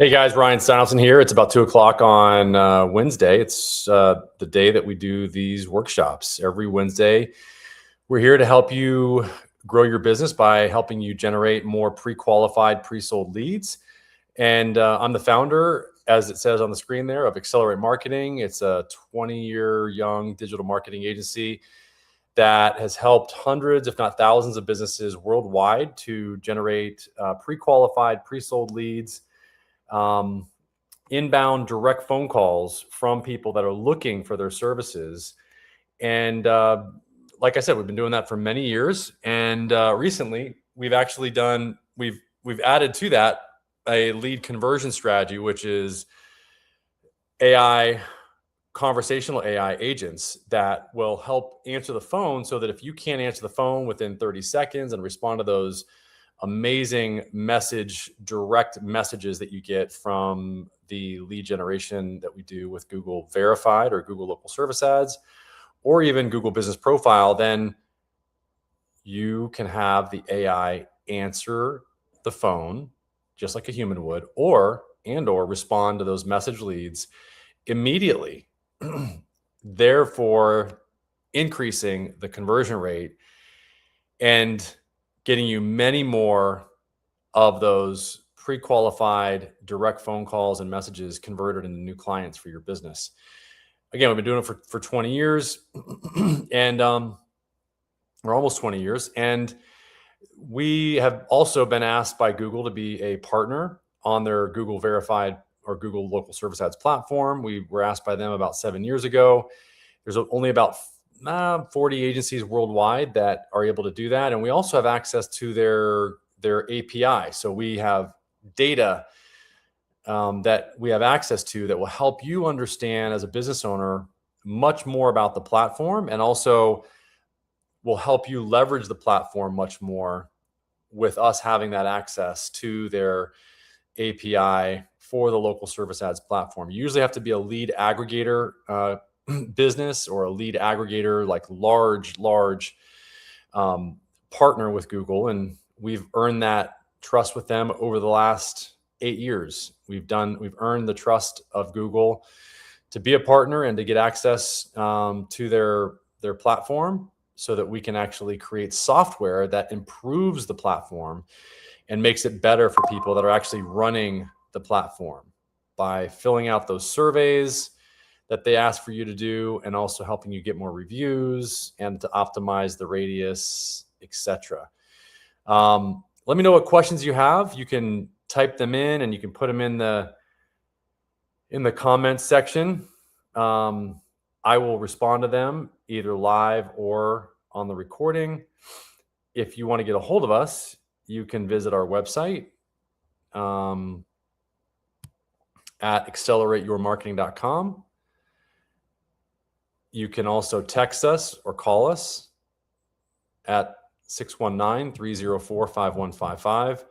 Hey guys, Ryan Steinelson here. It's about 2 o'clock on Wednesday. It's the day that we do these workshops. Every Wednesday, we're here to help you grow your business by helping you generate more pre-qualified, pre-sold leads. And I'm the founder, as it says on the screen there, of Accelerate Marketing. It's a 20-year young digital marketing agency that has helped hundreds, if not thousands, of businesses worldwide to generate pre-qualified, pre-sold leads. Inbound direct phone calls from people that are looking for their services. And like I said, we've been doing that for many years. And recently, we've actually done, we've added to that a lead conversion strategy, which is conversational AI agents that will help answer the phone, so that if you can't answer the phone within 30 seconds and respond to those amazing direct messages that you get from the lead generation that we do with Google Verified or Google Local Service Ads, or even Google Business Profile, then you can have the AI answer the phone just like a human would, or respond to those message leads immediately, therefore increasing the conversion rate and getting you many more of those pre-qualified direct phone calls and messages converted into new clients for your business. Again, we've been doing it for 20 years and we're almost 20 years. And we have also been asked by Google to be a partner on their Google Verified or Google Local Service Ads platform. We were asked by them about 7 years ago. There's only about 40 agencies worldwide that are able to do that. And we also have access to their API. So we have data that we have access to that will help you understand as a business owner much more about the platform, and also will help you leverage the platform much more with us having that access to their API for the local service ads platform. You usually have to be a lead aggregator business, or a lead aggregator, like large partner with Google. And we've earned that trust with them over the last 8 years. We've earned the trust of Google to be a partner and to get access to their platform, so that we can actually create software that improves the platform and makes it better for people that are actually running the platform by filling out those surveys that they ask for you to do, and also helping you get more reviews and to optimize the radius, etc. Let me know what questions you have. You can type them in, and you can put them in the comments section. I will respond to them either live or on the recording. If you want to get a hold of us, you can visit our website at accelerateyourmarketing.com. You can also text us or call us at 619-304-5155.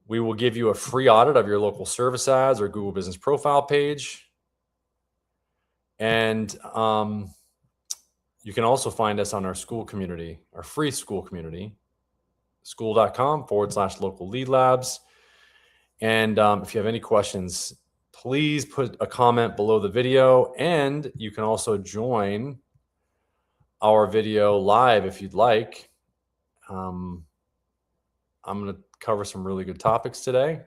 We will give you a free audit of your local service ads or Google Business Profile page. And you can also find us on our school community, our free school community, school.com/local lead labs. And if you have any questions, please put a comment below the video, and you can also join our video live if you'd like. I'm going to cover some really good topics today.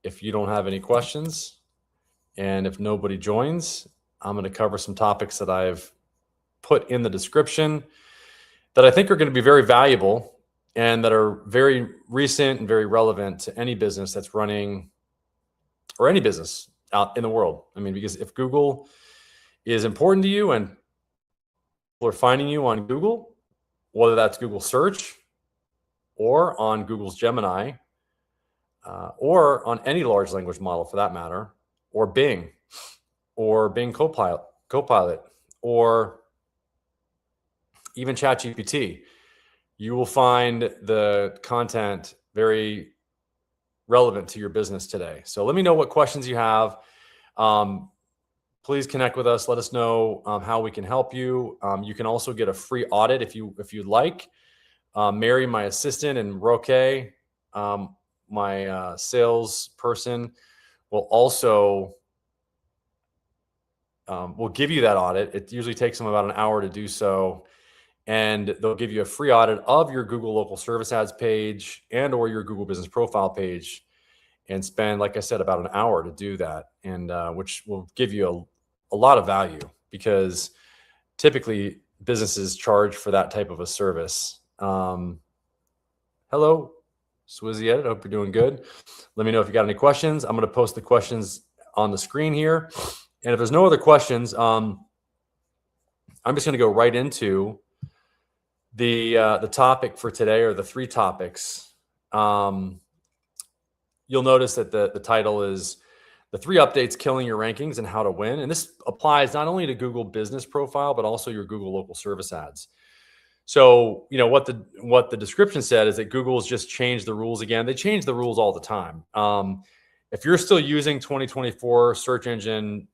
If you don't have any questions, and if nobody joins, I'm going to cover some topics that I've put in the description that I think are going to be very valuable and that are very recent and very relevant to any business that's running, or any business out in the world. I mean, because if Google is important to you and people are finding you on Google, whether that's Google search or on Google's Gemini, or on any large language model for that matter, or Bing Copilot, or even ChatGPT, you will find the content very relevant to your business today. So let me know what questions you have. Please connect with us. Let us know how we can help you. You can also get a free audit if you'd like. Mary, my assistant, and Roque, my sales person, will also will give you that audit. It usually takes them about an hour to do so. And they'll give you a free audit of your Google local service ads page and or your Google business profile page, and spend, like I said, about an hour to do that. And which will give you a lot of value, because typically businesses charge for that type of a service. Hello, Swizzy Edit. Hope you're doing good. Let me know if you got any questions. I'm going to post the questions on the screen here. And if there's no other questions, I'm just going to go right into the topic for today, or the 3 topics. You'll notice that the title is the 3 updates killing your rankings and how to win. And this applies not only to Google business profile, but also your Google local service ads. So, what the description said is that Google's just changed the rules again. They change the rules all the time. If you're still using 2024 search engine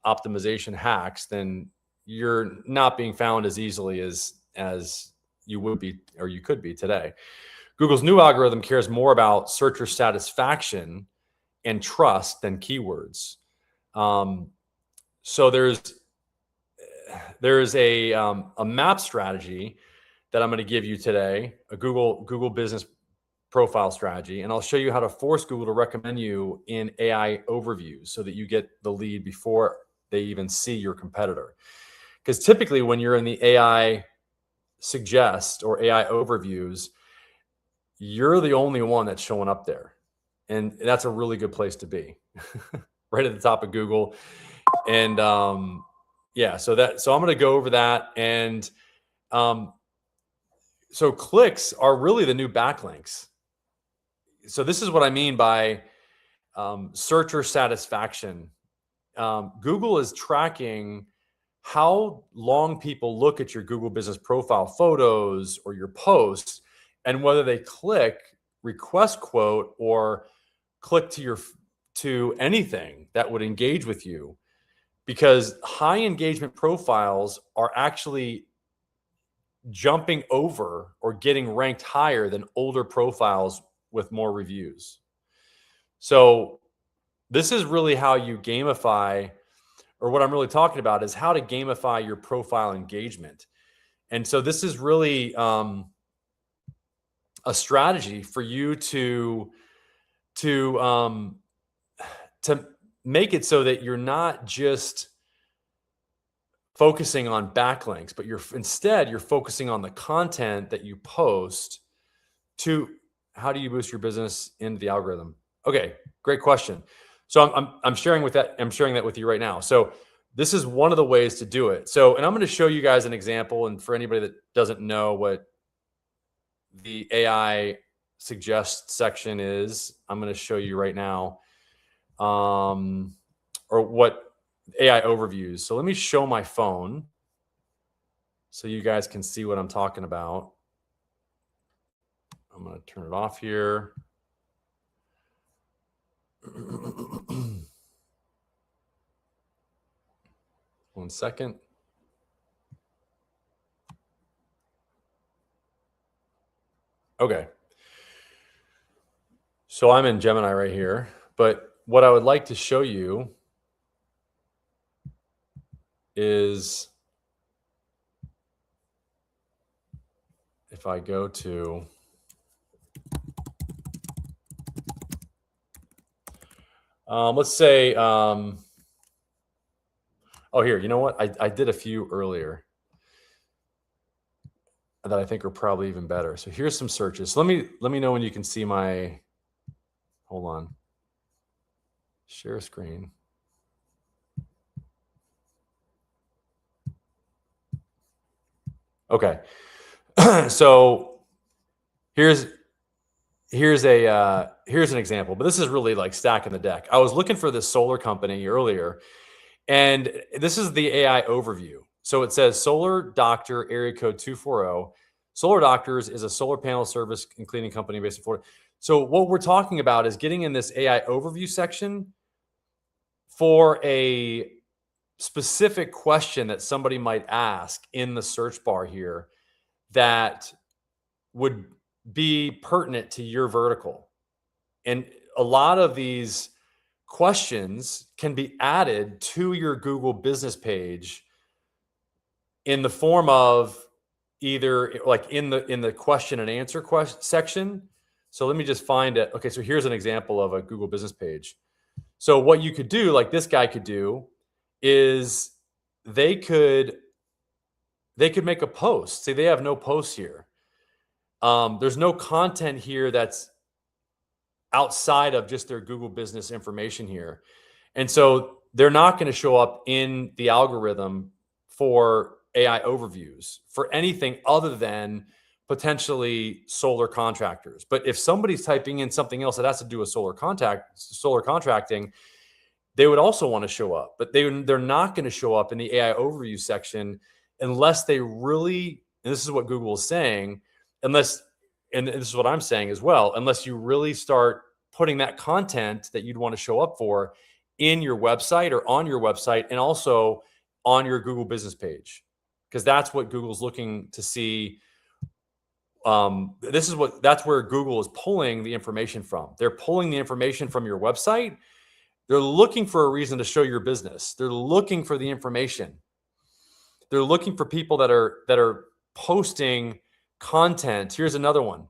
optimization hacks, then you're not being found as easily as you would be, or you could be today. Google's new algorithm cares more about searcher satisfaction and trust than keywords. So there's a map strategy that I'm going to give you today, a Google business profile strategy, and I'll show you how to force Google to recommend you in AI overviews so that you get the lead before they even see your competitor. Because typically when you're in the AI suggest or AI overviews, you're the only one that's showing up there. And that's a really good place to be, right at the top of Google. And yeah, so I'm going to go over that. And so clicks are really the new backlinks. So this is what I mean by searcher satisfaction. Google is tracking how long people look at your Google business profile photos or your posts, and whether they click, request quote, or click to anything that would engage with you. Because high engagement profiles are actually jumping over or getting ranked higher than older profiles with more reviews. So this is really how you gamify, or what I'm really talking about is how to gamify your profile engagement. And so this is really a strategy for you to make it so that you're not just focusing on backlinks, but you're focusing on the content that you post. To how do you boost your business into the algorithm? Okay, great question. So I'm sharing that with you right now. So this is one of the ways to do it. So, and I'm going to show you guys an example. And for anybody that doesn't know what the AI suggest section is, I'm going to show you right now, or what AI overviews. So let me show my phone so you guys can see what I'm talking about. I'm going to turn it off here. One second. Okay. So I'm in Gemini right here, but what I would like to show you is, if I go to, let's say, oh, here, you know what? I did a few earlier that I think are probably even better. So here's some searches. So let me know when you can see my, hold on, share screen. Okay. So here's an example, but this is really like stacking the deck. I was looking for this solar company earlier, and this is the AI overview. So it says Solar Doctor, area code 240. Solar Doctors is a solar panel service and cleaning company based in Florida. So what we're talking about is getting in this AI overview section for a specific question that somebody might ask in the search bar here that would be pertinent to your vertical. And a lot of these questions can be added to your Google business page in the form of either like in the question and answer section. So let me just find it. Okay, so here's an example of a Google business page. So what you could do, like this guy could do, is they could make a post. See, they have no posts here. There's no content here that's outside of just their Google business information here. And so they're not going to show up in the algorithm for AI overviews for anything other than potentially solar contractors. But if somebody's typing in something else that has to do with solar contracting, they would also want to show up. But they're not going to show up in the AI overview section unless they really, and this is what Google is saying, unless, and this is what I'm saying as well, unless you really start putting that content that you'd want to show up for in your website or on your website, and also on your Google business page, because that's what Google's looking to see. That's where Google is pulling the information from. They're pulling the information from your website. They're looking for a reason to show your business. They're looking for the information. They're looking for people that are posting content. Here's another one.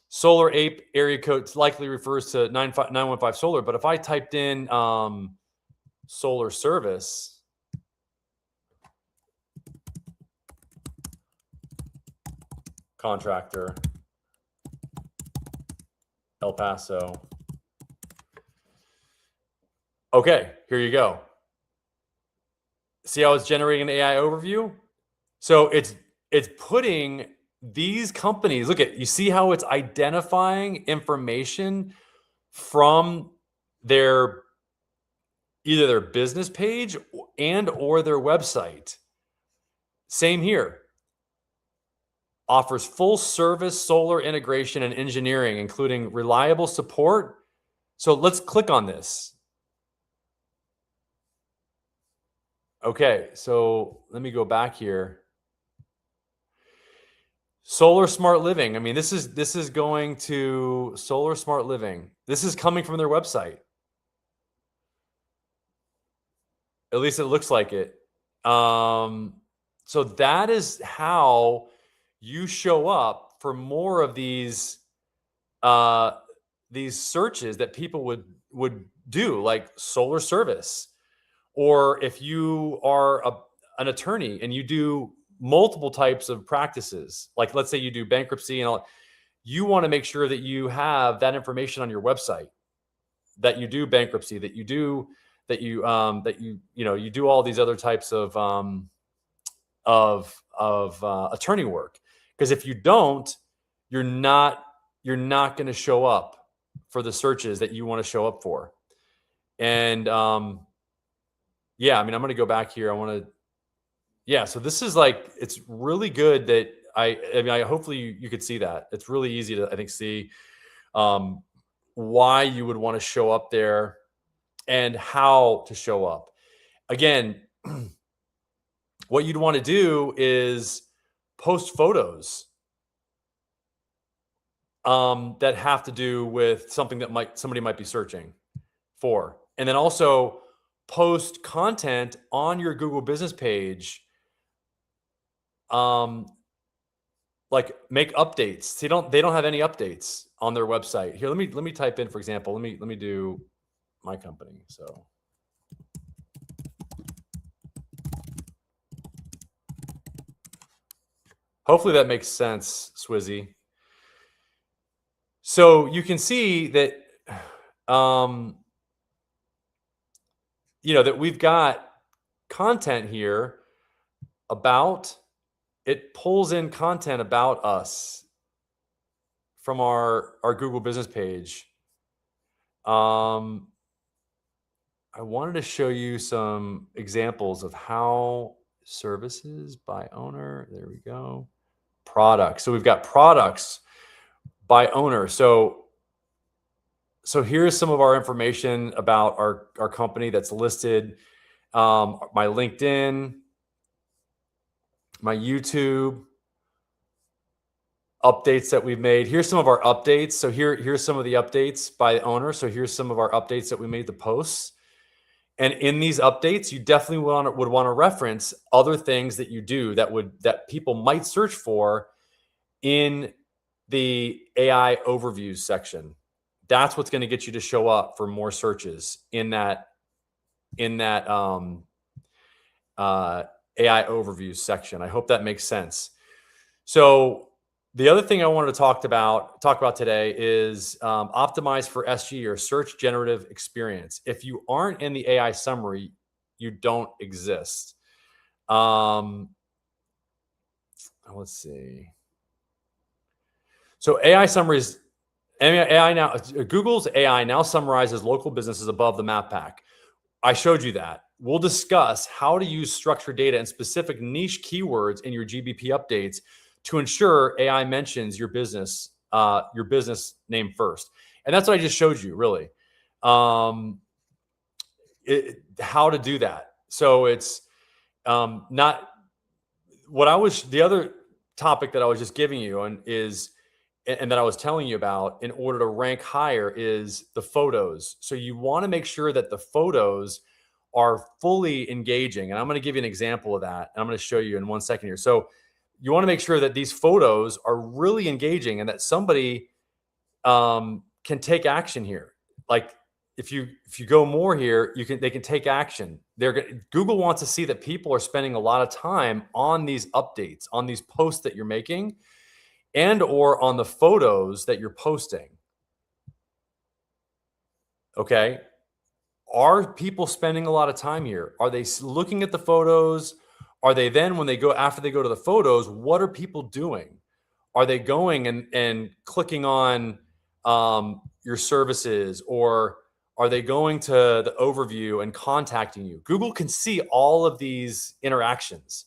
Solar Ape area code likely refers to 915 solar. But if I typed in solar service, contractor, El Paso. Okay, here you go. See how it's generating an AI overview? So it's putting these companies, look at, you see how it's identifying information from either their business page and or their website. Same here. Offers full service solar integration and engineering, including reliable support. So let's click on this. Okay, so let me go back here. Solar Smart Living. I mean, this is going to Solar Smart Living. This is coming from their website. At least it looks like it. So that is how you show up for more of these searches that people would do, like solar service. Or if you are an attorney and you do multiple types of practices, like let's say you do bankruptcy and all, you want to make sure that you have that information on your website, that you do bankruptcy, that you do you do all these other types of attorney work. Because if you don't, you're not going to show up for the searches that you want to show up for. And yeah, I mean, I'm going to go back here. So this is like, it's really good that hopefully you could see that. It's really easy to, I think, see why you would want to show up there and how to show up. Again, what you'd want to do is post photos that have to do with something that somebody might be searching for. And then also post content on your Google business page, like make updates. See, they don't have any updates on their website. Here, let me type in, for example, let me do my company. So hopefully that makes sense, Swizzy. So you can see that that we've got content here about, it pulls in content about us from our Google business page. I wanted to show you some examples of how services by owner, there we go, products. So we've got products by owner. So here's some of our information about our company that's listed. My LinkedIn, my YouTube, updates that we've made. Here's some of our updates. So here's some of the updates by the owner. So here's some of our updates that we made to posts. And in these updates, you definitely would want to reference other things that you do that people might search for in the AI overviews section. That's what's going to get you to show up for more searches in that AI overviews section. I hope that makes sense. So the other thing I wanted to talk about today is optimize for SG, or search generative experience. If you aren't in the AI summary, you don't exist. Let's see. So AI summaries, AI now, Google's AI now summarizes local businesses above the map pack. I showed you that. We'll discuss how to use structured data and specific niche keywords in your GBP updates to ensure AI mentions your business name first. And that's what I just showed you, really. How to do that. So it's not what I was, the other topic that I was just giving you and that I was telling you about in order to rank higher is the photos. So you want to make sure that the photos are fully engaging. And I'm going to give you an example of that. And I'm going to show you in 1 second here. So you want to make sure that these photos are really engaging and that somebody can take action here. Like if you go more here, they can take action. Google wants to see that people are spending a lot of time on these updates, on these posts that you're making, and or on the photos that you're posting. Okay. Are people spending a lot of time here? Are they looking at the photos? Are they then, after they go to the photos, what are people doing? Are they going and clicking on your services, or are they going to the overview and contacting you? Google can see all of these interactions.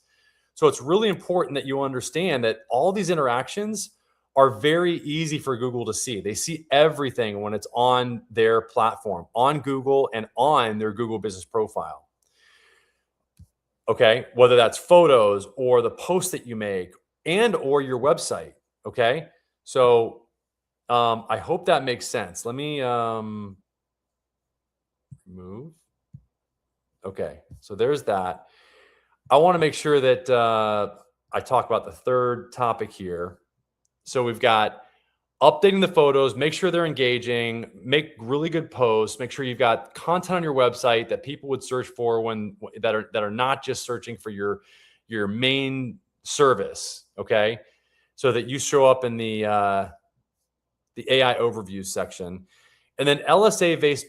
So it's really important that you understand that all these interactions are very easy for Google to see. They see everything when it's on their platform, on Google and on their Google business profile. Okay, whether that's photos or the posts that you make and or your website. Okay, so I hope that makes sense. Let me move. Okay, so there's that. I want to make sure that I talk about the third topic here. So we've got updating the photos, make sure they're engaging, make really good posts, make sure you've got content on your website that people would search for that are not just searching for your main service, okay? So that you show up in the AI overview section. And then LSA based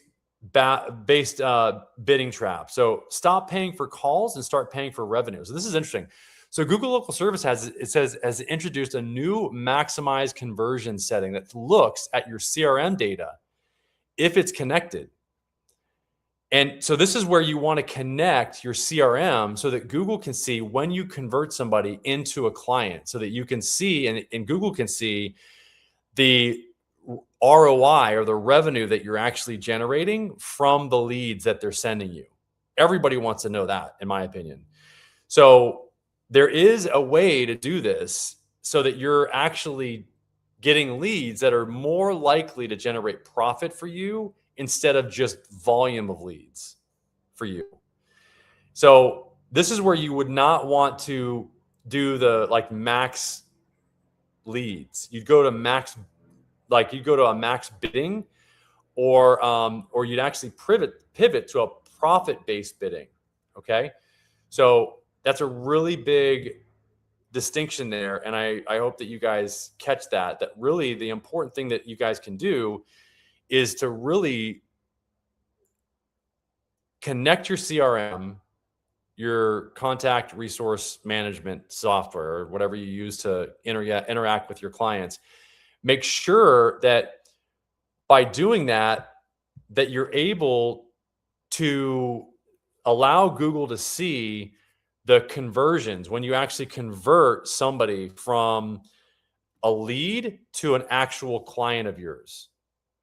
bidding trap. So stop paying for calls and start paying for revenue. So this is interesting. So Google Local Service has introduced a new maximize conversion setting that looks at your CRM data if it's connected. And so this is where you want to connect your CRM so that Google can see when you convert somebody into a client, so that you can see and Google can see the ROI, or the revenue that you're actually generating from the leads that they're sending you. Everybody wants to know that, in my opinion. So there is a way to do this so that you're actually getting leads that are more likely to generate profit for you instead of just volume of leads for you. So this is where you would not want to do the max leads. You'd go to max, you'd go to a max bidding, or you'd actually pivot to a profit-based bidding. Okay. So that's a really big distinction there. And I hope that you guys catch that really the important thing that you guys can do is to really connect your CRM, your contact resource management software, or whatever you use to interact with your clients. Make sure that by doing that you're able to allow Google to see the conversions when you actually convert somebody from a lead to an actual client of yours.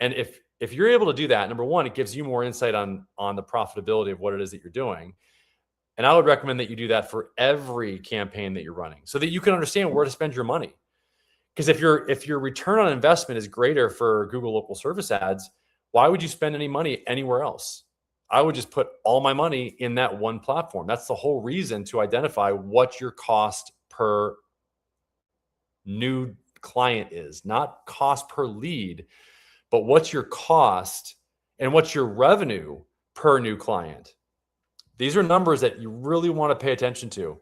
And if you're able to do that, number one, it gives you more insight on the profitability of what it is that you're doing. And I would recommend that you do that for every campaign that you're running so that you can understand where to spend your money. Because if your return on investment is greater for Google local service ads, why would you spend any money anywhere else? I would just put all my money in that one platform. That's the whole reason to identify what your cost per new client is, not cost per lead, but what's your cost and what's your revenue per new client. These are numbers that you really want to pay attention to.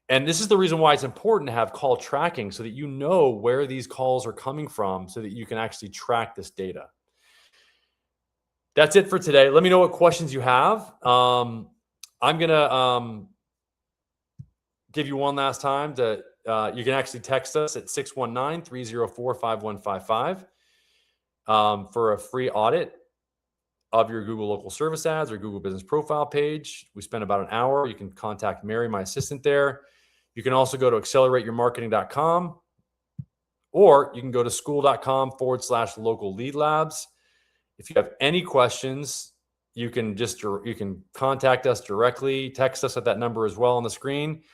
And this is the reason why it's important to have call tracking, so that you know where these calls are coming from, so that you can actually track this data. That's it for today. Let me know what questions you have. I'm going to give you one last time to, you can actually text us at 619-304-5155 for a free audit of your Google local service ads or Google business profile page. We spend about an hour. You can contact Mary, my assistant there. You can also go to accelerateyourmarketing.com, or you can go to school.com/local lead labs. If you have any questions, you can contact us directly, text us at that number as well on the screen,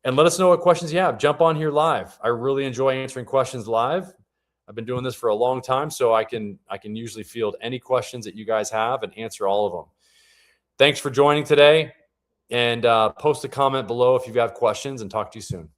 and let us know what questions you have. Jump on here live. I really enjoy answering questions live. I've been doing this for a long time, so I can usually field any questions that you guys have and answer all of them. Thanks for joining today, and post a comment below if you have questions, and talk to you soon.